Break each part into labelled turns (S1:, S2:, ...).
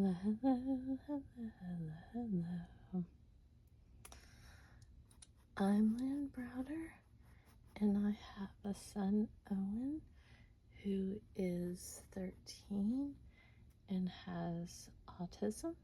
S1: Hello, hello, hello, hello, hello. I'm Lynn Browder, and I have a son, Owen, who is 13 and has autism.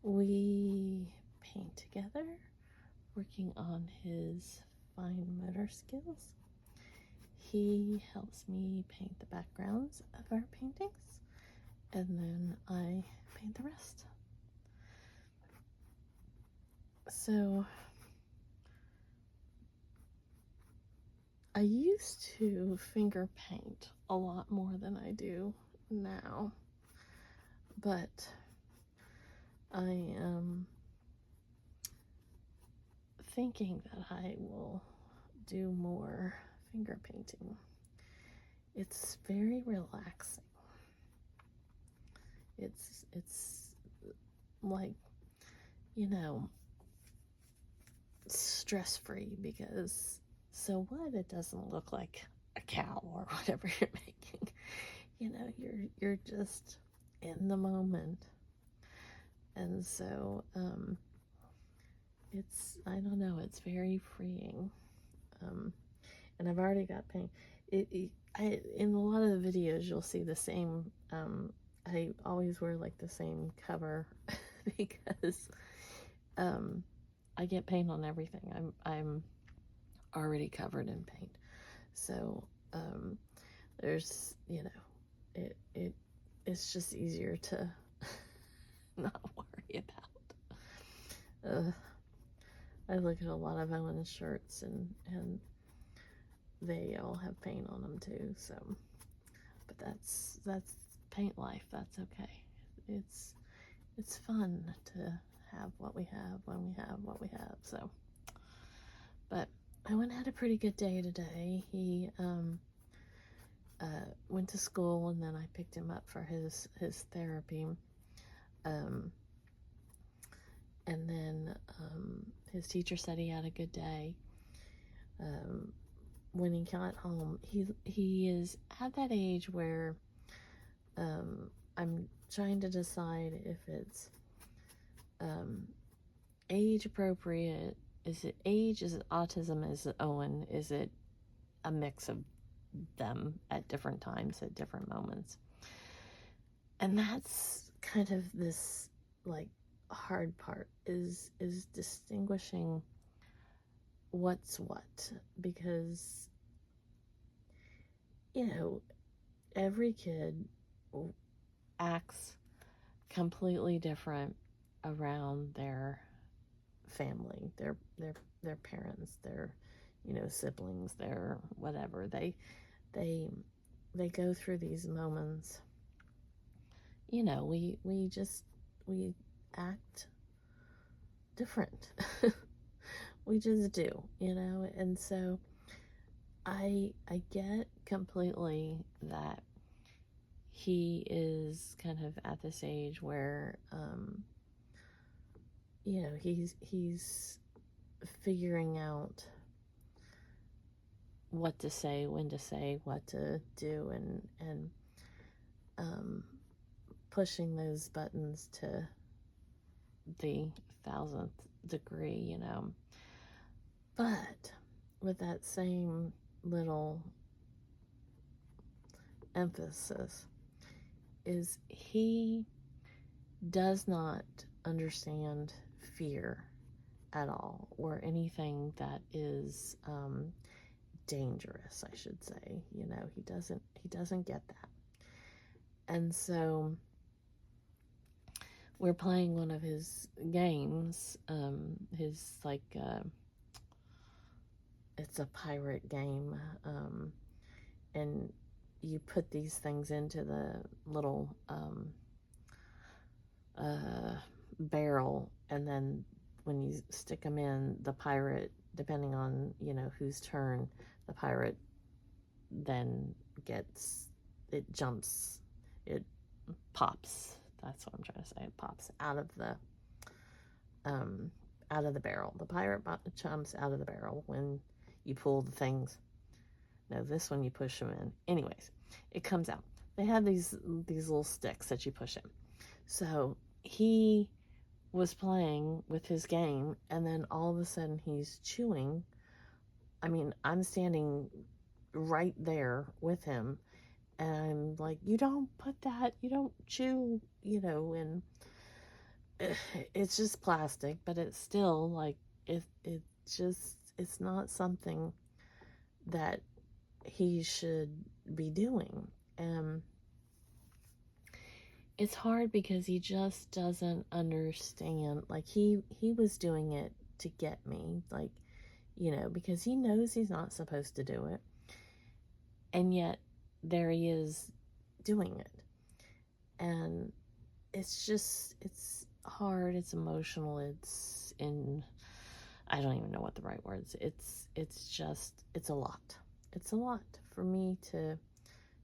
S1: We paint together, working on his fine motor skills. He helps me paint the backgrounds of our paintings, and then I paint the rest. So I used to finger paint a lot more than I do now, but I am thinking that I will do more finger painting. It's very relaxing. It's like, stress-free, because so what? It doesn't look like a cow or whatever you're making. You're just in the moment. And so I don't know, it's very freeing. And I've already got paint. In a lot of the videos, you'll see the same, I always wear like the same cover because I get paint on everything. I'm already covered in paint. So there's, it's just easier to not worry about. I look at a lot of Owen's shirts and they all have paint on them too. So, but that's paint life. That's okay. It's fun to have what we have when we have what we have. So, but Owen had a pretty good day today. He went to school, and then I picked him up for his therapy. And then his teacher said he had a good day. When he got home, he is at that age where I'm trying to decide if it's age appropriate. Is it age? Is it autism? Is it Owen? Is it a mix of them at different times, at different moments? And that's kind of this hard part is distinguishing what's what, because every kid acts completely different around their family, their parents, their siblings, their whatever. They go through these moments. We act different. We just do, and so I get completely that he is kind of at this age where he's figuring out what to say, when to say, what to do, and pushing those buttons to the 1000th degree, But with that same little emphasis is he does not understand fear at all, or anything that is dangerous, I should say. He doesn't get that. And so we're playing one of his games, it's a pirate game, and you put these things into the little barrel, and then when you stick them in, the pirate, depending on whose turn, the pirate then it jumps, it pops. That's what I'm trying to say. It pops out of the barrel. The pirate jumps out of the barrel when you pull the things. No, this one you push them in. Anyways, it comes out. They have these little sticks that you push in. So he was playing with his game, and then all of a sudden he's chewing. I mean, I'm standing right there with him, and I'm like, you don't put that, you don't chew, and it's just plastic, but it's still like, it's not something that he should be doing. And it's hard because he just doesn't understand. Like, he was doing it to get me, like, because he knows he's not supposed to do it, and yet there he is doing it. And it's hard, it's emotional, I don't even know what the right words. It's a lot. It's a lot for me to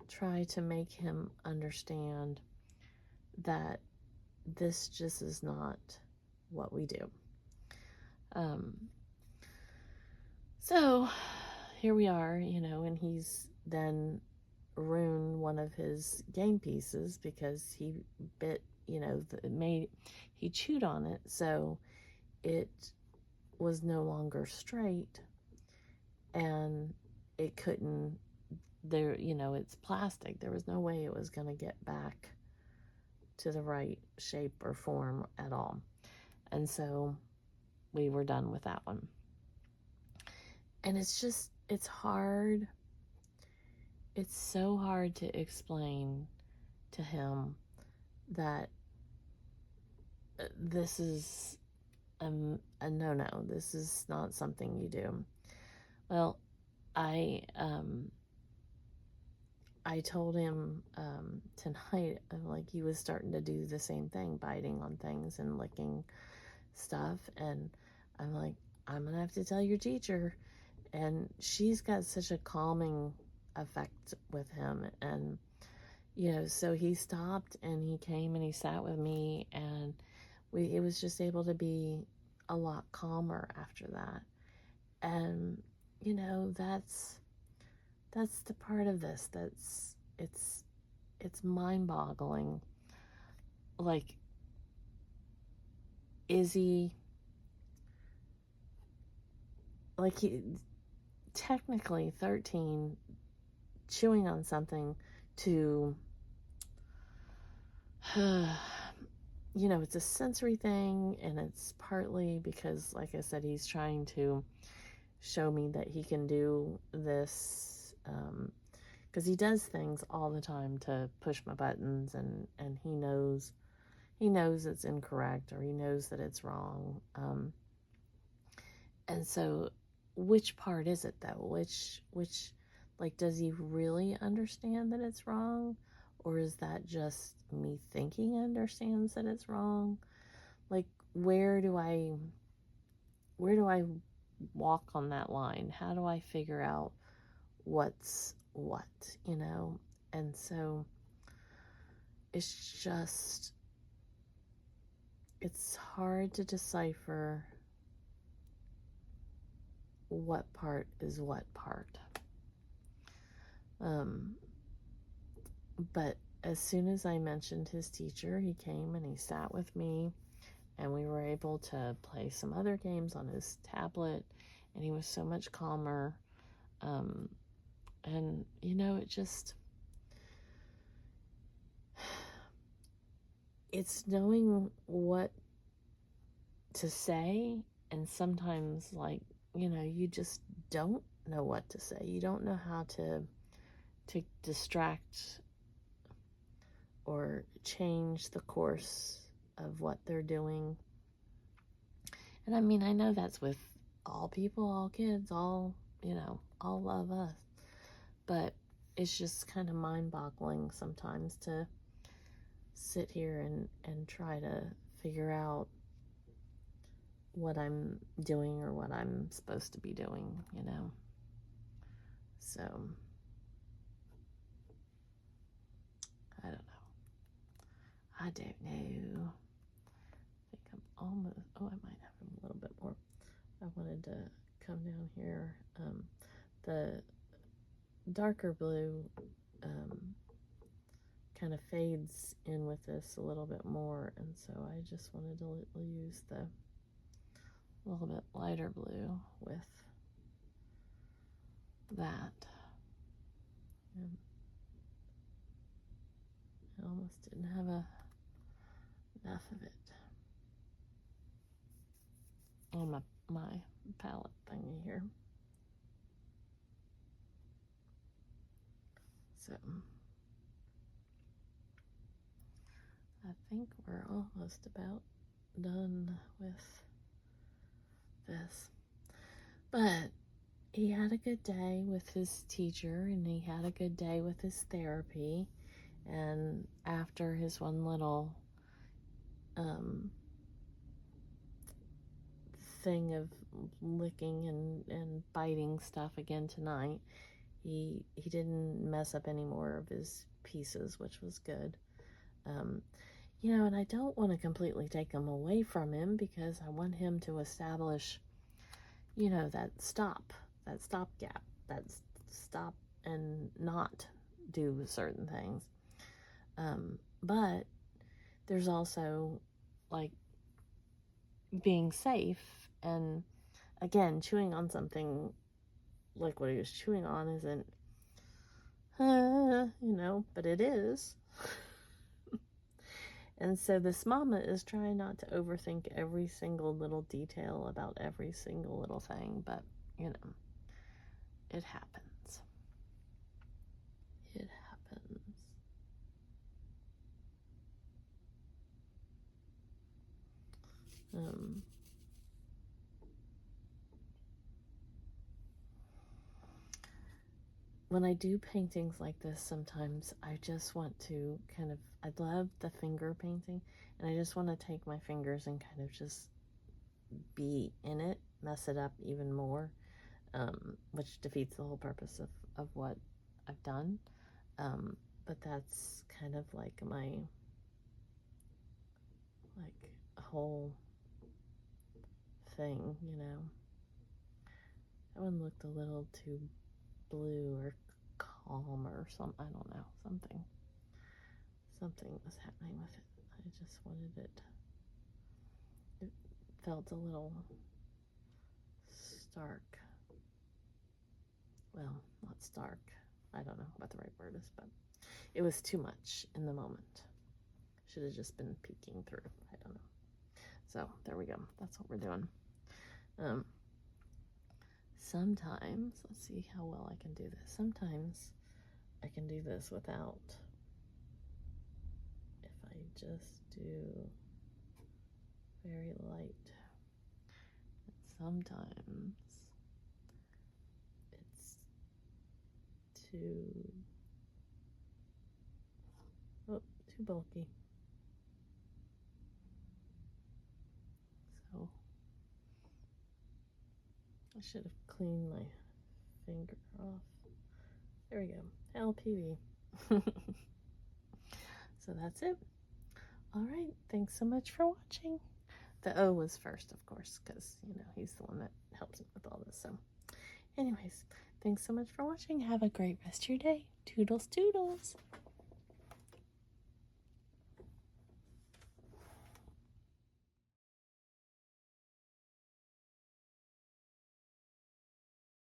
S1: try to make him understand that this just is not what we do. So here we are, and he's then ruined one of his game pieces because he bit, he chewed on it, so it was no longer straight, and it couldn't, it's plastic. There was no way it was going to get back to the right shape or form at all. And so we were done with that one. And it's hard. It's so hard to explain to him that this is a no-no. This is not something you do. Well, I told him tonight, like, he was starting to do the same thing, biting on things and licking stuff, and I'm like, I'm gonna have to tell your teacher. And she's got such a calming effect with him, and so he stopped and he came and he sat with me, and it was just able to be a lot calmer after that. And that's the part of this it's mind-boggling. Like, is he technically 13, chewing on something to it's a sensory thing, and it's partly because, like I said, he's trying to show me that he can do this, because he does things all the time to push my buttons, and he knows it's incorrect, or he knows that it's wrong. And so which part is it, though? Which like, does he really understand that it's wrong, or is that just me thinking he understands that it's wrong? Like, where do I walk on that line? How do I figure out what's what, And so it's hard to decipher what part is what part. But as soon as I mentioned his teacher, he came and he sat with me, and we were able to play some other games on his tablet, and he was so much calmer. And it's knowing what to say, and sometimes, like, you just don't know what to say. You don't know how to distract or change the course of what they're doing. And I mean, I know that's with all people, all kids, all of us. But it's just kind of mind-boggling sometimes to sit here and try to figure out what I'm doing or what I'm supposed to be doing, So, I don't know. I think I'm almost, I might have a little bit more. I wanted to come down here. The darker blue kind of fades in with this a little bit more, and so I just wanted to use the little bit lighter blue with that. And I almost didn't have enough of it on my palette thingy here. So I think we're almost about done with this. But he had a good day with his teacher, and he had a good day with his therapy. And after his one little thing of licking and biting stuff again tonight, he didn't mess up any more of his pieces, which was good. You know, and I don't want to completely take them away from him, because I want him to establish, you know, that stopgap, that stop and not do certain things. But there's also, like, being safe, and again, chewing on something like what he was chewing on isn't, you know, but it is. And so this mama is trying not to overthink every single little detail about every single little thing, but, you know, it happens. It happens. When I do paintings like this, sometimes I just want to kind of, I love the finger painting, and I just want to take my fingers and kind of just be in it, mess it up even more, which defeats the whole purpose of what I've done. But that's kind of like my, like, whole thing, you know. That one looked a little too blue or calm or something. I don't know. Something was happening with it. I just wanted it. It felt a little stark. Well, not stark. I don't know what the right word is, but it was too much in the moment. Should have just been peeking through. I don't know. So there we go. That's what we're doing. Sometimes, let's see how well I can do this. Sometimes I can do this without, if I just do very light. And sometimes it's too bulky. So I should have cleaned my finger off. There we go. LPV. So that's it. All right. Thanks so much for watching. The O was first, of course, because, you know, he's the one that helps me with all this. So anyways, thanks so much for watching. Have a great rest of your day. Toodles, toodles.